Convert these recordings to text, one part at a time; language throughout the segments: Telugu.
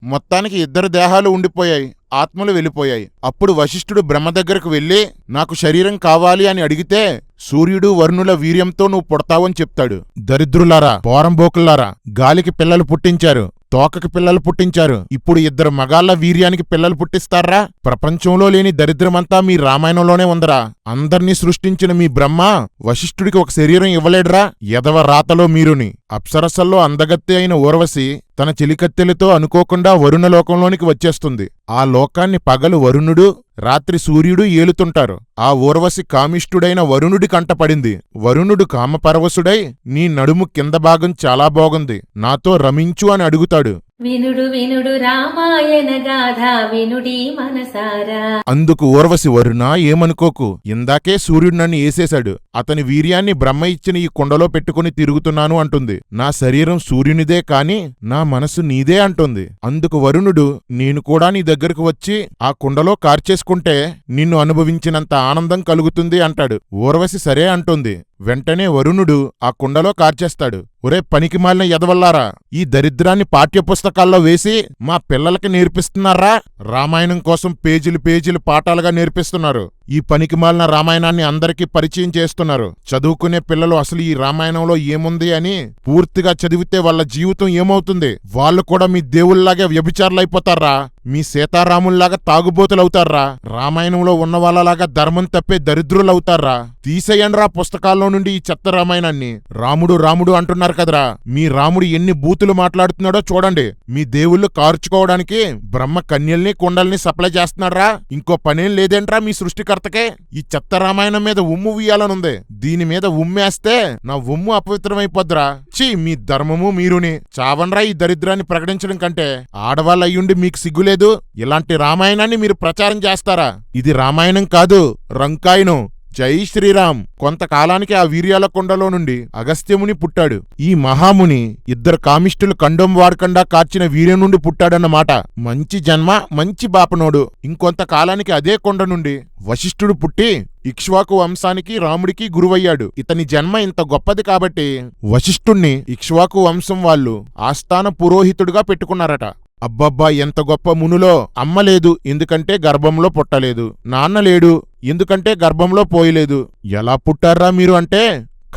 మొత్తానికి ఇద్దరు దేహాలు ఉండిపోయాయి, ఆత్మలు వెళ్ళిపోయాయి. అప్పుడు వశిష్ఠుడు బ్రహ్మ దగ్గరకు వెళ్ళి నాకు శరీరం కావాలి అని అడిగితే సూర్యుడు వరుణుల వీర్యంతో నువ్వు పుడతావని చెప్తాడు. దరిద్రులారా, పోరంబోకులారా, గాలికి పిల్లలు పుట్టించారు, తోకకి పిల్లలు పుట్టించారు, ఇప్పుడు ఇద్దరు మగాళ్ళ వీర్యానికి పిల్లలు పుట్టిస్తారా? ప్రపంచంలో లేని దరిద్రమంతా మీ రామాయణంలోనే ఉందరా. అందర్నీ సృష్టించిన మీ బ్రహ్మ వశిష్ఠుడికి ఒక శరీరం ఇవ్వలేడురా? ఎదవ రాతలో మీరుని. అప్సరసల్లో అందగత్తె అయిన ఊర్వశి తన చిలికత్తెలతో అనుకోకుండా వరుణలోకంలోనికి వచ్చేస్తుంది. ఆ లోకాన్ని పగలు వరుణుడు, రాత్రి సూర్యుడు ఏలుతుంటారు. ఆ ఊర్వశి కామిష్ఠుడైన వరుణుడి కంటపడింది. వరుణుడు కామపరవశుడై నీ నడుము కింద భాగం చాలా బాగుంది, నాతో రమించు అని అడుగుతాడు. వినుడు వినుడు రామాయణ గాథ వినుడి మనసారా. అందుకు ఊర్వశి, వరుణా ఏమనుకోకు, ఇందాకే సూర్యుడు నన్ను ఏసేశాడు, అతని వీర్యాన్ని బ్రహ్మ ఇచ్చిన ఈ కుండలో పెట్టుకుని తిరుగుతున్నాను అంటుంది. నా శరీరం సూర్యునిదే కాని నా మనసు నీదే అంటుంది. అందుకు వరుణుడు, నేను కూడా నీ దగ్గరకు వచ్చి ఆ కుండలో కార్చేసుకుంటే నిన్ను అనుభవించినంత ఆనందం కలుగుతుంది అంటాడు. ఊర్వశి సరే అంటుంది. వెంటనే వరుణుడు ఆ కుండలో కార్చేస్తాడు. ఒరే పనికిమాలిన ఎదవల్లారా, ఈ దరిద్రాన్ని పాఠ్యపుస్తకాల్లో వేసి మా పిల్లలకి నేర్పిస్తున్నారా? రామాయణం కోసం పేజీలు పేజీలు పాఠాలుగా నేర్పిస్తున్నారు. ఈ పనికిమాలిన రామాయణాన్ని అందరికీ పరిచయం చేస్తున్నారు. చదువుకునే పిల్లలు అసలు ఈ రామాయణంలో ఏముంది అని పూర్తిగా చదివితే వాళ్ళ జీవితం ఏమవుతుంది? వాళ్ళు కూడా మీ దేవుళ్లాగే వ్యభిచారులైపోతారా? మీ సీతారాముల్లాగా తాగుబోతులవుతారా? రామాయణంలో ఉన్న వాళ్ళలాగా ధర్మం తప్పే దరిద్రులవుతారా? తీసేయండ్రా పుస్తకాల్లో నుండి ఈ చెత్త రామాయణాన్ని. రాముడు రాముడు అంటున్నారు కదరా, మీ రాముడు ఎన్ని బూతులు మాట్లాడుతున్నాడో చూడండి. మీ దేవుళ్ళు కార్చుకోవడానికి బ్రహ్మ కన్యల్ని కుండల్ని సప్లై చేస్తున్నాడ్రా. ఇంకో పనేం లేదేంట్రా మీ సృష్టికర్తకే? ఈ చెత్త రామాయణం మీద ఉమ్ము వీయాలనుంది. దీని మీద ఉమ్మేస్తే నా ఉమ్ము అపవిత్రమైపోద్రా. ఛీ, మీ ధర్మము మీరుని. చావన్రా ఈ దరిద్రాన్ని ప్రకటించడం కంటే. ఆడవాళ్ళయ్యుండి మీకు సిగ్గులేదు? ఇలాంటి రామాయణాన్ని మీరు ప్రచారం చేస్తారా? ఇది రామాయణం కాదు, రంకాయనం. జై శ్రీరామ్. కొంతకాలానికి ఆ వీర్యాల కొండలో నుండి అగస్త్యముని పుట్టాడు. ఈ మహాముని ఇద్దరు కామిష్ఠులు కండోం వాడకుండా కార్చిన వీర్యం నుండి పుట్టాడన్నమాట. మంచి జన్మ, మంచి బాపనోడు. ఇంకొంతకాలానికి అదే కొండ నుండి వశిష్ఠుడు పుట్టి ఇక్ష్వాకు వంశానికి రాముడికి గురువయ్యాడు. ఇతని జన్మ ఇంత గొప్పది కాబట్టి వశిష్ఠుణ్ణి ఇక్ష్వాకు వంశం వాళ్ళు ఆస్థాన పురోహితుడుగా పెట్టుకున్నారట. అబ్బబ్బా, ఎంత గొప్ప మునులో! అమ్మ లేదు, ఎందుకంటే గర్భంలో పుట్టలేదు. నాన్న లేడు, ఎందుకంటే గర్భంలో పోయలేదు. ఎలా పుట్టారా మీరు అంటే,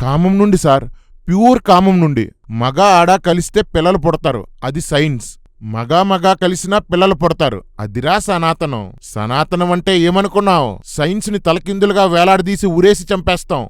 కామం నుండి సార్, ప్యూర్ కామం నుండి. మగ ఆడ కలిస్తే పిల్లలు పుడతారు, అది సైన్స్. మగా కలిసినా పిల్లలు పుడతారు, అదిరా సనాతనం. సనాతనం అంటే ఏమనుకున్నావు? సైన్స్ ని తలకిందులుగా వేలాడదీసి ఉరేసి చంపేస్తాం.